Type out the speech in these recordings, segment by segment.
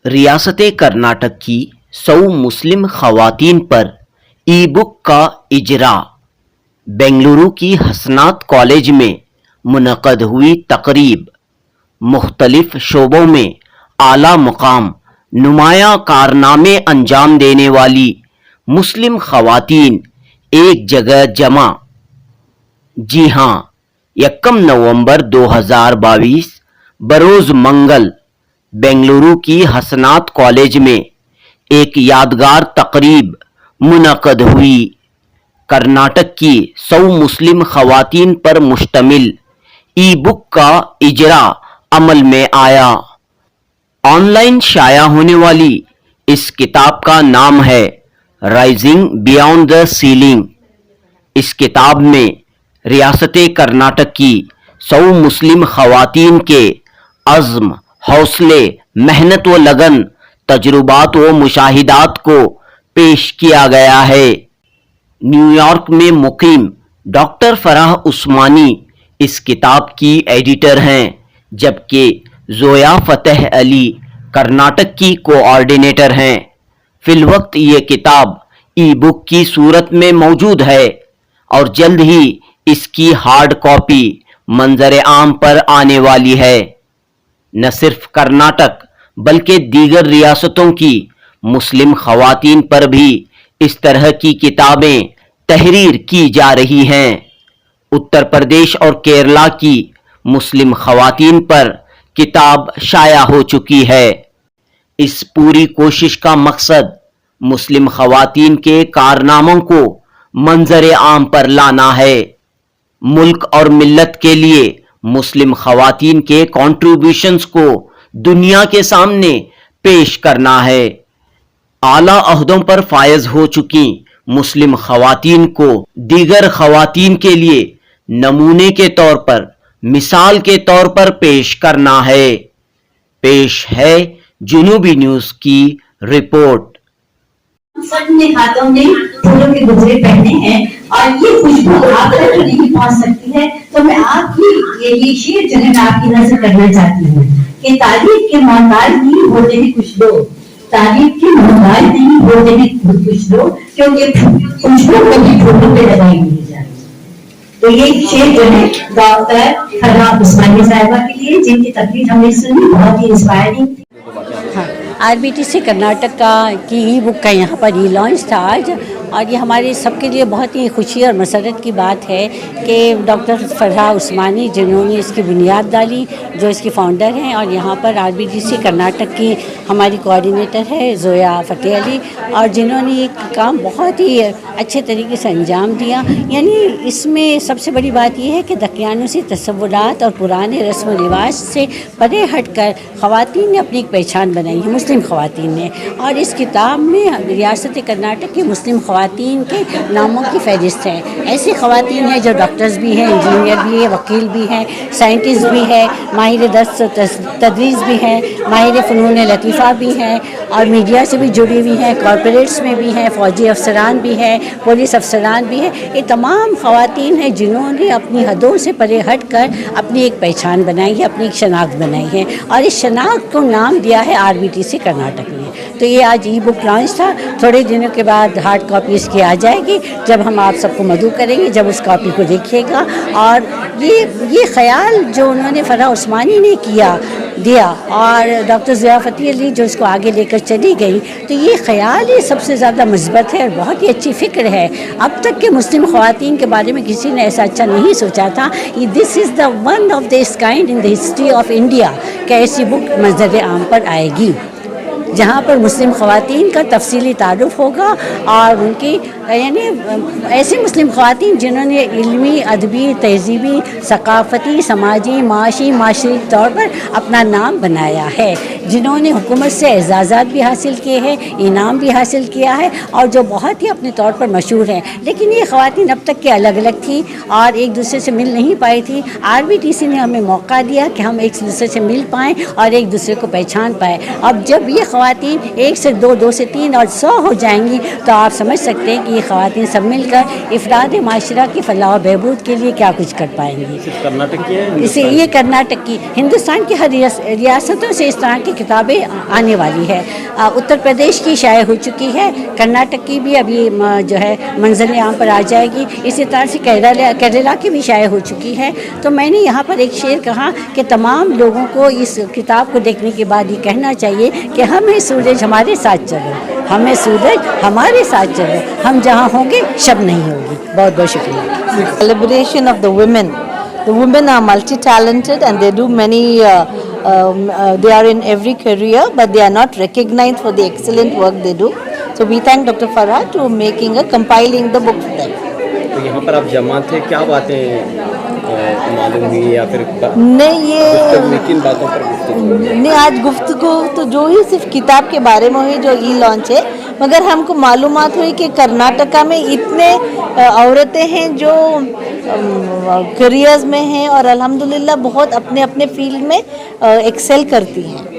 ریاست کرناٹک کی 100 مسلم خواتین پر ای بک کا اجراء۔ بنگلورو کی حسنات کالج میں منعقد ہوئی تقریب۔ مختلف شعبوں میں اعلیٰ مقام نمایاں کارنامے انجام دینے والی مسلم خواتین ایک جگہ جمع۔ جی ہاں، 1 نومبر 2022 بروز منگل بنگلورو کی حسنات کالج میں ایک یادگار تقریب منعقد ہوئی۔ کرناٹک کی 100 مسلم خواتین پر مشتمل ای بک کا اجراء عمل میں آیا۔ آن لائن شائع ہونے والی اس کتاب کا نام ہے رائزنگ بیانڈ دی سیلنگ۔ اس کتاب میں ریاست کرناٹک کی 100 مسلم خواتین کے عزم، حوصلے، محنت و لگن، تجربات و مشاہدات کو پیش کیا گیا ہے۔ نیو یارک میں مقیم ڈاکٹر فرح عثمانی اس کتاب کی ایڈیٹر ہیں، جبکہ زویا فتح علی کرناٹک کی کوآرڈینیٹر ہیں۔ فی الوقت یہ کتاب ای بک کی صورت میں موجود ہے اور جلد ہی اس کی ہارڈ کاپی منظر عام پر آنے والی ہے۔ نہ صرف کرناٹک بلکہ دیگر ریاستوں کی مسلم خواتین پر بھی اس طرح کی کتابیں تحریر کی جا رہی ہیں۔ اتر پردیش اور کیرلا کی مسلم خواتین پر کتاب شائع ہو چکی ہے۔ اس پوری کوشش کا مقصد مسلم خواتین کے کارناموں کو منظر عام پر لانا ہے۔ ملک اور ملت کے لیے مسلم خواتین کے کنٹریبیوشنز کو دنیا کے سامنے پیش کرنا ہے۔ اعلیٰ عہدوں پر فائز ہو چکی مسلم خواتین کو دیگر خواتین کے لیے نمونے کے طور پر، مثال کے طور پر پیش کرنا ہے۔ پیش ہے جنوبی نیوز کی رپورٹ۔ سب نے ہاتھوں میں پھولوں کے گجرے پہنے ہیں اور یہ خوشبو آپ تک نہیں پہنچ سکتی ہے، تو میں آپ کی یہ شعر جو ہے میں آپ کی نظر کرنا چاہتی ہوں کہ تعریف کے محتاج نہیں ہوتے ہیں کچھ لوگ، تعریف کے محتاج نہیں ہوتے ہیں کچھ لوگ، کیونکہ خوشبو کبھی پھولوں پہ لگائی نہیں جاتی۔ تو یہ شعر جو ہے ڈاکٹر فرح عثمانی صاحبہ کے لیے، جن کی تقریر ہم نے سنی، بہت ہی انسپائرنگ تھی۔ RBTC کرناٹک کی ای بک کا یہاں پر ری لانچ تھا آج، اور یہ ہمارے سب کے لیے بہت ہی خوشی اور مسرت کی بات ہے کہ ڈاکٹر فرح عثمانی، جنہوں نے اس کی بنیاد ڈالی، جو اس کی فاؤنڈر ہیں، اور یہاں پر RBTC کرناٹک کی ہماری کوآرڈینیٹر ہے زویا فتح علی، اور جنہوں نے ایک کام بہت ہی اچھے طریقے سے انجام دیا۔ یعنی اس میں سب سے بڑی بات یہ ہے کہ دقیانوسی تصورات اور پرانے رسم و رواج سے پرے ہٹ کر خواتین نے اپنی ایک پہچان بنائی ہے، مسلم خواتین نے، اور اس کتاب میں ریاست کرناٹک کی مسلم خواتین کے ناموں کی فہرست ہے۔ ایسی خواتین ہیں جو ڈاکٹرز بھی ہیں، انجینئر بھی ہیں، وکیل بھی ہیں، سائنٹسٹ بھی ہیں، ماہر درس و تدریس بھی ہیں، ماہر فنون لطیفہ بھی ہیں، اور میڈیا سے بھی جڑی ہوئی ہیں، کارپوریٹس میں بھی ہیں، فوجی افسران بھی ہیں، پولیس افسران بھی ہیں۔ یہ تمام خواتین ہیں جنہوں نے اپنی حدوں سے پرے ہٹ کر اپنی ایک پہچان بنائی ہے، اپنی ایک شناخت بنائی ہے، اور اس شناخت کو نام دیا ہے RBTC کرناٹک نے۔ تو یہ آج ای بک لانچ تھا، تھوڑے دنوں کے بعد ہارڈ کاپی اس کی آ جائے گی، جب ہم آپ سب کو مدعو کریں گے، جب اس کاپی کو دیکھیے گا۔ اور یہ خیال جو انہوں نے فرح عثمانی نے دیا اور ڈاکٹر زویا فتح علی جو اس کو آگے لے کر چلی گئی، تو یہ خیال ہی سب سے زیادہ مثبت ہے اور بہت ہی اچھی فکر ہے۔ اب تک کے مسلم خواتین کے بارے میں کسی نے ایسا اچھا نہیں سوچا تھا۔ This is the one of this kind in the history of India کہ ایسی بک منظر عام پر آئے گی، جہاں پر مسلم خواتین کا تفصیلی تعارف ہوگا، اور ان کی یعنی ایسی مسلم خواتین جنہوں نے علمی، ادبی، تہذیبی، ثقافتی، سماجی، معاشی طور پر اپنا نام بنایا ہے، جنہوں نے حکومت سے اعزازات بھی حاصل کیے ہیں، انعام بھی حاصل کیا ہے، اور جو بہت ہی اپنے طور پر مشہور ہیں۔ لیکن یہ خواتین اب تک کے الگ الگ تھیں اور ایک دوسرے سے مل نہیں پائی تھی۔ RBTC نے ہمیں موقع دیا کہ ہم ایک دوسرے سے مل پائیں اور ایک دوسرے کو پہچان پائیں۔ اب جب یہ ख़वातीन 1 से 2, 2 से 3 और 100 हो जाएंगी तो आप समझ सकते हैं कि ये ख़वातीन सब मिलकर इफ़राद माशरा की फलाह व बहबूद के लिए क्या कुछ कर पाएंगी। सिर्फ कर्नाटक की है? इसे ये कर्नाटक की, हिंदुस्तान की हर रियासतों से इस तरह की किताबें आने वाली है। उत्तर प्रदेश की शाये हो चुकी है, कर्नाटक की भी अभी जो है मंजिल आम पर आ जाएगी, इसी तरह से केरला की भी शाये हो चुकी है। तो मैंने यहाँ पर एक शेर कहा कि तमाम लोगों को इस किताब को देखने के बाद ये कहना चाहिए कि हमें सूरज हमारे साथ चलो, हमें सूरज हमारे साथ चलो, हम जहाँ होंगे शब नहीं होगी। बहुत बहुत शुक्रिया। Celebration of the women. The women are multi-talented and they do many, they are in every career, but they are not recognized for the excellent work they do. So we thank Dr. Farah to compiling the book for them. तो यहाँ पर आप जमा थे, क्या बातें मालूम हुई या फिर नहीं ये किन बातों पर गुफ्तगू? नहीं, आज गुफ्तगू तो जो ही सिर्फ किताब के बारे में हुई जो ई लॉन्च है, मगर हमको मालूमात हुई कि कर्नाटका में इतने औरतें हैं जो करियर्स में हैं और अल्हम्दुलिल्लाह बहुत अपने अपने फील्ड में एक्सेल करती हैं।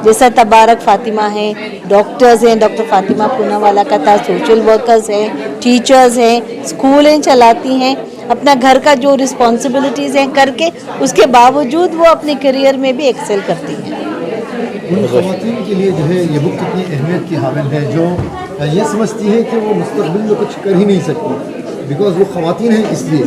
जैसा तबारक फातिमा है, डॉक्टर्स हैं, डॉक्टर फातिमा पूनावाला का था, सोशल वर्कर्स हैं, टीचर्स हैं, स्कूलें चलाती हैं, अपना घर का जो रिस्पॉन्सिबिलिटीज़ हैं करके उसके बावजूद वो अपने करियर में भी एक्सेल करती हैं। उन ख़वातीन के लिए जो है ये बुक कितनी अहमियत की हामिल है जो ये समझती है कि वो मुस्तक़बिल में कुछ कर ही नहीं सकती बिकॉज वो ख़वातीन हैं इसलिए।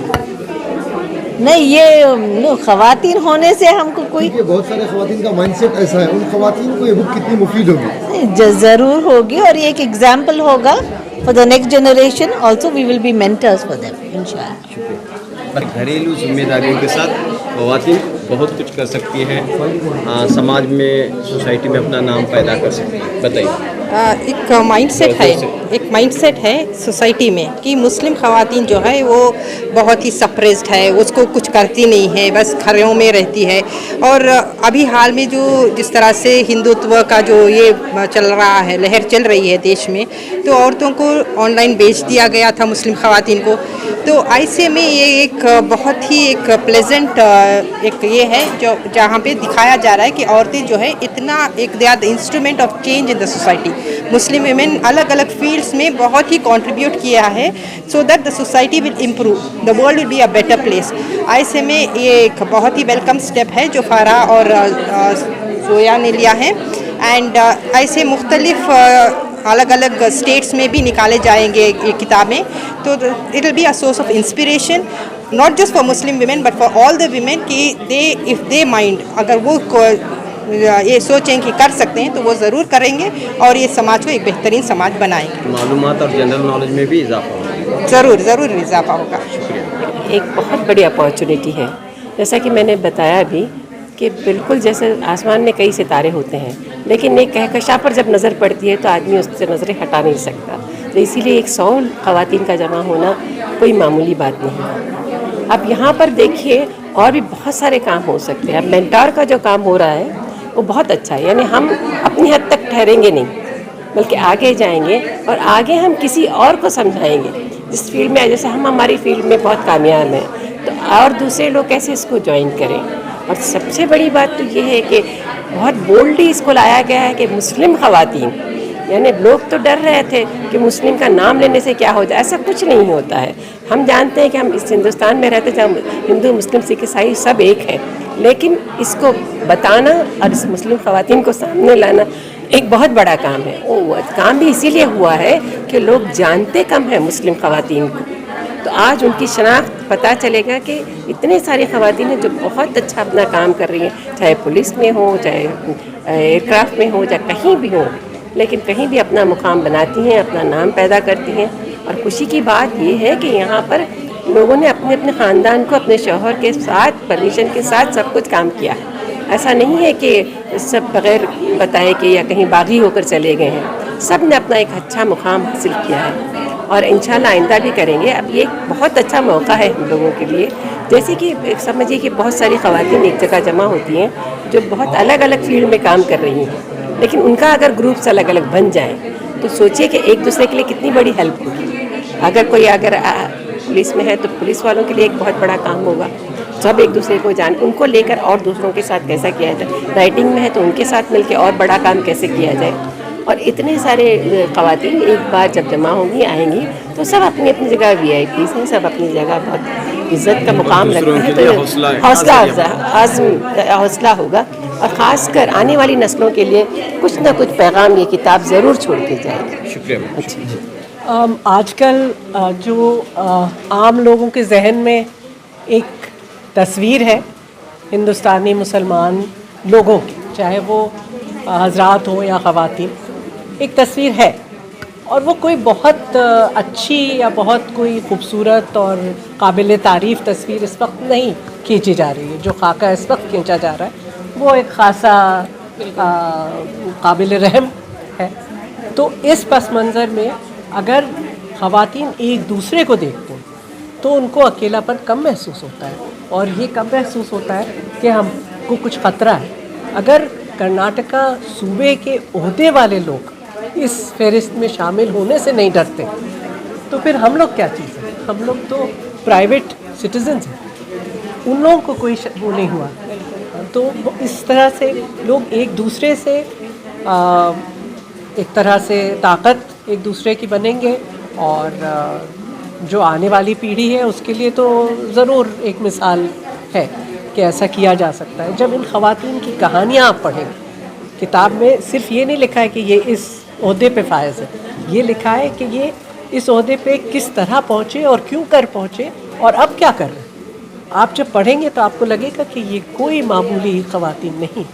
नहीं, ये ख़वातीन होने से हमको कोई बहुत सारे ख़वातीन का माइंडसेट ऐसा है, उन ख़वातीन को ये बुक कितनी मुफीद होगी? ज़रूर होगी और ये एक एग्जाम्पल होगा for the next generation. Also we will be mentors for them इंशाअल्लाह। घरेलू जिम्मेदारियों के साथ ख़वातीन बहुत कुछ कर सकती हैं, समाज में, सोसाइटी में अपना नाम पैदा कर सकती हैं। बताइए। एक माइंडसेट है सोसाइटी में कि मुस्लिम ख़वातीन जो है वो बहुत ही सप्रेस्ड है, उसको कुछ करती नहीं है, बस घरों में रहती है। और अभी हाल में जो जिस तरह से हिंदुत्व का जो ये चल रहा है, लहर चल रही है देश में, तो औरतों को ऑनलाइन बेच दिया गया था मुस्लिम ख़वातीन को। तो ऐसे में ये एक बहुत ही एक प्लेजेंट एक ये है जो जहाँ पे दिखाया जा रहा है कि औरतें जो है इतना एक they are the instrument of change in the society. मुस्लिम वुमेन अलग अलग फील्ड्स में बहुत ही कंट्रीब्यूट किया है so that the society will improve, the world will be a better place. ऐसे में ये एक बहुत ही वेलकम स्टेप है जो फारा और जोया ने लिया है। एंड ऐसे मुख्तलिफ अलग अलग स्टेट्स में भी निकाले जाएंगे ये किताबें, तो it will be a source of inspiration not just for Muslim women but for all the women कि दे इफ़ दे माइंड अगर वो ये सोचें कि कर सकते हैं तो वो ज़रूर करेंगे और ये समाज को एक बेहतरीन समाज बनाएंगे। मालूमात और जनरल नॉलेज में भी इजाफा होगा। ज़रूर इजाफा होगा। एक बहुत बड़ी अपॉर्चुनिटी है, जैसा कि मैंने बताया अभी कि बिल्कुल जैसे आसमान में कई सितारे होते हैं, लेकिन एक कहकशा पर जब नज़र पड़ती है तो आदमी उससे नज़रें हटा नहीं सकता। तो इसीलिए 100 ख़वातीन का जमा होना कोई मामूली बात नहीं है। अब यहाँ पर देखिए और भी बहुत सारे काम हो सकते हैं। अब मेंटोर का जो काम हो रहा है वो बहुत अच्छा है, यानी हम अपनी हद तक ठहरेंगे नहीं बल्कि आगे जाएंगे और आगे हम किसी और को समझाएंगे जिस फील्ड में, जैसे हम हमारी फील्ड में बहुत कामयाब हैं तो और दूसरे लोग कैसे इसको ज्वाइन करें। और सबसे बड़ी बात तो ये है कि बहुत बोल्डली इसको लाया गया है कि मुस्लिम ख़वातीन, यानी लोग तो डर रहे थे कि मुस्लिम का नाम लेने से क्या हो जाए, ऐसा कुछ नहीं होता है। हम जानते हैं कि हम इस हिंदुस्तान में रहते जहाँ हिंदू मुस्लिम सिख ईसाई सब एक है, लेकिन इसको बताना और इस मुस्लिम ख़वातीन को सामने लाना एक बहुत बड़ा काम है। वो काम भी इसीलिए हुआ है कि लोग जानते कम हैं मुस्लिम ख़वातीन को, तो आज उनकी शनाख्त पता चलेगा कि इतने सारी ख़वातीन हैं जो बहुत अच्छा अपना काम कर रही हैं, चाहे पुलिस में हो, चाहे एयरक्राफ्ट में हो, चाहे कहीं भी हो, लेकिन कहीं भी अपना मुकाम बनाती हैं, अपना नाम पैदा करती हैं। और खुशी की बात ये है कि यहाँ पर लोगों ने अपने अपने ख़ानदान को अपने शौहर के साथ परमिशन के साथ सब कुछ काम किया है। ऐसा नहीं है कि सब बग़ैर बताए कि या कहीं बागी होकर चले गए हैं, सब ने अपना एक अच्छा मुकाम हासिल किया है और इंशाल्लाह आइंदा भी करेंगे। अब ये एक बहुत अच्छा मौका है हम लोगों के लिए, जैसे कि समझिए कि बहुत सारी ख़वातीन एक जगह जमा होती हैं जो बहुत अलग अलग फील्ड में काम कर रही हैं, लेकिन उनका अगर ग्रुप्स अलग अलग बन जाएँ तो सोचिए कि एक दूसरे के लिए कितनी बड़ी हेल्प होगी। अगर कोई पुलिस में है तो पुलिस वालों के लिए एक बहुत बड़ा काम होगा, सब एक दूसरे को जान, उनको लेकर और दूसरों के साथ कैसा किया जाए, राइटिंग में है तो उनके साथ मिलकर और बड़ा काम कैसे किया जाए। और इतने सारे ख़वातीन एक बार जब जमा होंगी आएंगी तो सब अपनी अपनी जगह VIPs हैं, सब अपनी जगह बहुत इज़्ज़त का मुकाम रखते हैं, तो हौसला होगा। और ख़ास कर आने वाली नस्लों के लिए कुछ ना कुछ पैगाम ये किताब ज़रूर छोड़ के जाएगी। शुक्रिया। आजकल जो आम लोगों के जहन में एक तस्वीर है हिंदुस्तानी मुसलमान लोगों की, चाहे वो हजरात हों या ख़वातीन, एक तस्वीर है और वो कोई बहुत अच्छी या बहुत कोई खूबसूरत और काबिल तारीफ़ तस्वीर इस वक्त नहीं खींची जा रही है। जो खाका इस वक्त खींचा जा रहा है वो एक खासा काबिल रहम है। तो इस पस मंज़र में अगर ख़वातीन एक दूसरे को देखते हैं तो उनको अकेलापन कम महसूस होता है, और ये कम महसूस होता है कि हमको कुछ ख़तरा है। अगर कर्नाटका सूबे के ओहदे वाले लोग इस फहरिस्त में शामिल होने से नहीं डरते तो फिर हम लोग क्या चीज़ है? हम लोग तो प्राइवेट सिटीजन्स हैं, उन लोगों को कोई वो नहीं हुआ। तो इस तरह से लोग एक दूसरे से एक तरह से ताकत एक दूसरे की बनेंगे, और जो आने वाली पीढ़ी है उसके लिए तो ज़रूर एक मिसाल है कि ऐसा किया जा सकता है। जब इन ख़वातीन की कहानियाँ आप पढ़ेंगे, किताब में सिर्फ ये नहीं लिखा है कि ये इस ओहदे पे फायज़ है, ये लिखा है कि ये इस ओहदे पे किस तरह पहुँचे और क्यों कर पहुँचे और अब क्या कर रहे हैं। आप जब पढ़ेंगे तो आपको लगेगा कि ये कोई मामूली ख़वातीन नहीं।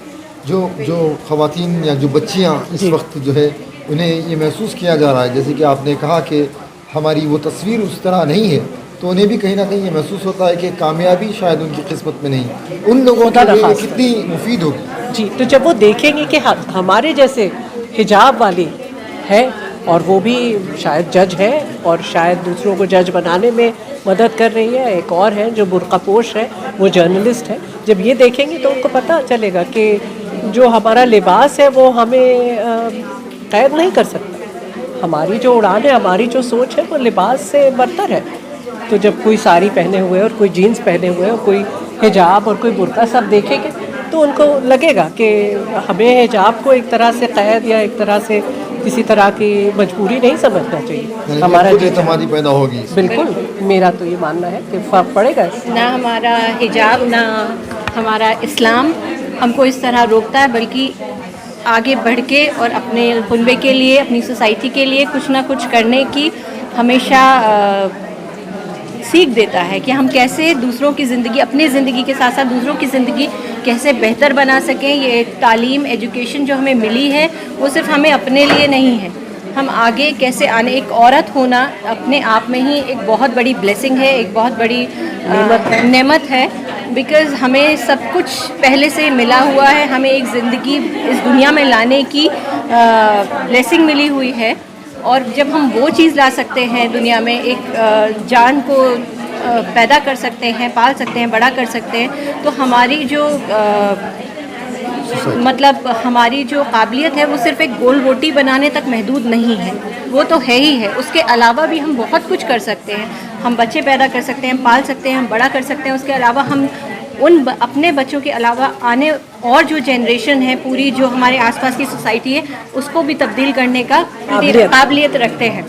जो ख़वातीन या जो बच्चियाँ इस वक्त जो है उन्हें ये महसूस किया जा रहा है, जैसे कि आपने कहा कि हमारी वो तस्वीर उस तरह नहीं है, तो उन्हें भी कहीं ना कहीं ये महसूस होता है कि कामयाबी शायद उनकी किस्मत में नहीं। उन लोगों के लिए कितनी मुफीद होगी। जी, तो जब वो देखेंगे कि हमारे जैसे हिजाब वाली है और वो भी शायद जज है और शायद दूसरों को जज बनाने में मदद कर रही है, एक और है जो बुर्कापोश है, वो जर्नलिस्ट है, जब ये देखेंगे तो उनको पता चलेगा कि जो हमारा लिबास है वो हमें कैद नहीं कर सकता। हमारी जो उड़ान है, हमारी जो सोच है वो लिबास से बरतर है। तो जब कोई साड़ी पहने हुए और कोई जीन्स पहने हुए और कोई हिजाब और कोई बुर्का सब देखेंगे तो उनको लगेगा कि हमें हिजाब को एक तरह से कैद या एक तरह से किसी तरह की मजबूरी नहीं समझना चाहिए। हमारा एतमादी पैदा होगी। बिल्कुल, मेरा तो ये मानना है कि फ़र्क पड़ेगा। ना हमारा हिजाब ना हमारा इस्लाम हमको इस तरह रोकता है, बल्कि आगे बढ़ के और अपने कुनबे के लिए, अपनी सोसाइटी के लिए कुछ ना कुछ करने की हमेशा सीख देता है कि हम कैसे दूसरों की ज़िंदगी, अपनी ज़िंदगी के साथ साथ दूसरों की ज़िंदगी कैसे बेहतर बना सकें। ये तालीम, एजुकेशन जो हमें मिली है वो सिर्फ हमें अपने लिए नहीं है, हम आगे कैसे आने, एक औरत होना अपने आप में ही एक बहुत बड़ी ब्लेसिंग है, एक बहुत बड़ी नेमत है। बिकॉज़ हमें सब कुछ पहले से मिला हुआ है, हमें एक ज़िंदगी इस दुनिया में लाने की ब्लेसिंग मिली हुई है, और जब हम वो चीज़ ला सकते हैं दुनिया में, एक जान को पैदा कर सकते हैं, पाल सकते हैं, बड़ा कर सकते हैं, तो हमारी जो मतलब हमारी जो काबिलियत है वो सिर्फ एक गोल रोटी बनाने तक महदूद नहीं है, वो तो है ही है। उसके अलावा भी हम बहुत कुछ कर सकते हैं, हम बच्चे पैदा कर सकते हैं, पाल सकते हैं, हम बड़ा कर सकते हैं। उसके अलावा हम अपने बच्चों के अलावा आने और जो जनरेशन है, पूरी जो हमारे आसपास की सोसाइटी है, उसको भी तब्दील करने का काबिलियत रखते हैं।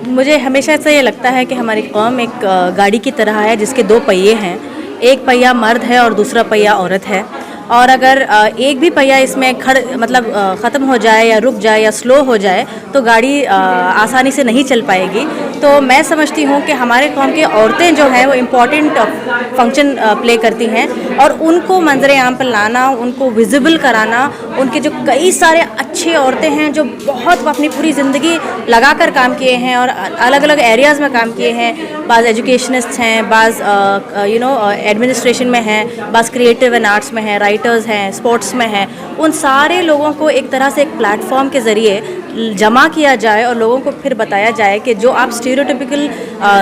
मुझे हमेशा से ये लगता है कि हमारी कौम एक गाड़ी की तरह है जिसके दो पहिए हैं, एक पहिया मर्द है और दूसरा पहिया औरत है, और अगर एक भी पहिया इसमें ख़त्म हो जाए या रुक जाए या स्लो हो जाए तो गाड़ी आसानी से नहीं चल पाएगी। तो मैं समझती हूँ कि हमारे कौम की औरतें जो हैं वो इम्पॉर्टेंट फंक्शन प्ले करती हैं, और उनको मंजर आम पर लाना, उनको विजिबल कराना, उनके जो कई सारे अच्छे औरतें हैं जो बहुत अपनी पूरी ज़िंदगी लगा कर काम किए हैं और अलग अलग एरियाज़ में काम किए हैं, बाज़ एजुकेशनिस्ट हैं, बाज़ एडमिनिस्ट्रेशन में हैं, बाज़ क्रिएटिव एंड आर्ट्स में हैं, राइटर्स हैं, स्पोर्ट्स में हैं, उन सारे लोगों को एक तरह से एक प्लेटफॉर्म के ज़रिए जमा किया जाए और लोगों को फिर बताया जाए कि जो आप स्टीरियोटिपिकल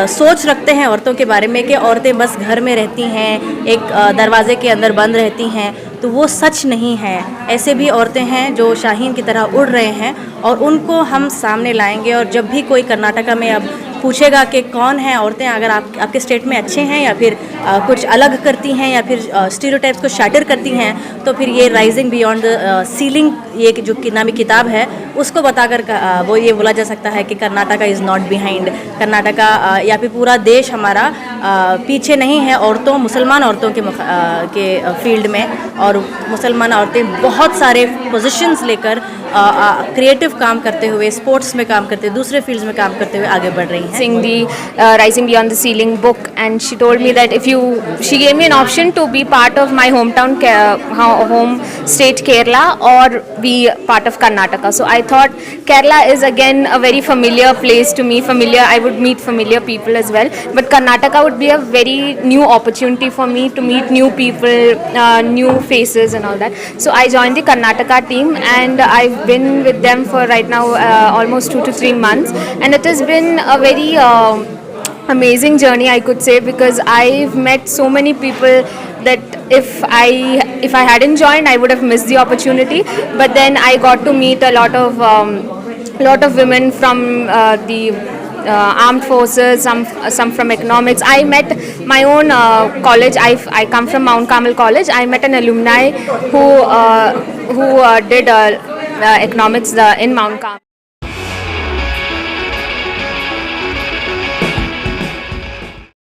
सोच रखते हैं औरतों के बारे में कि औरतें बस घर में रहती हैं, एक दरवाजे के अंदर बंद रहती हैं, तो वो सच नहीं है। ऐसे भी औरतें हैं जो शाहीन की तरह उड़ रहे हैं और उनको हम सामने लाएंगे। और जब भी कोई कर्नाटका में अब पूछेगा कि कौन है औरतें अगर आपके स्टेट में अच्छे हैं या फिर कुछ अलग करती हैं या फिर स्टीरियोटाइप्स को शैटर करती हैं, तो फिर ये राइजिंग बियॉन्ड द सीलिंग, ये जो नामी किताब है, उसको बताकर वो ये बोला जा सकता है कि Karnataka is not behind, Karnataka या फिर पूरा देश हमारा पीछे नहीं है औरतों, मुसलमान औरतों के फील्ड में। और मुसलमान औरतें बहुत सारे पोजीशंस लेकर क्रिएटिव काम करते हुए, स्पोर्ट्स में काम करते हुए, दूसरे फील्ड्स में काम करते हुए आगे बढ़ रही हैं। Reading the Rising Beyond the Ceiling book, and she told me that she gave me an option to be part of my hometown home state Kerala or be part of Karnataka. So I thought Kerala is again a very familiar place to me, I would meet familiar people as well, but Karnataka would be a very new opportunity for me to meet new people, new faces and all that. So I joined the Karnataka team, and I've been with them for right now almost 2 to 3 months, and it has been a very amazing journey, I could say, because I've met so many people that if I hadn't joined, I would have missed the opportunity. But then I got to meet a lot of women from the armed forces, some from economics. I met my own college. I come from Mount Carmel College. I met an alumni who did economics in Mount Carmel.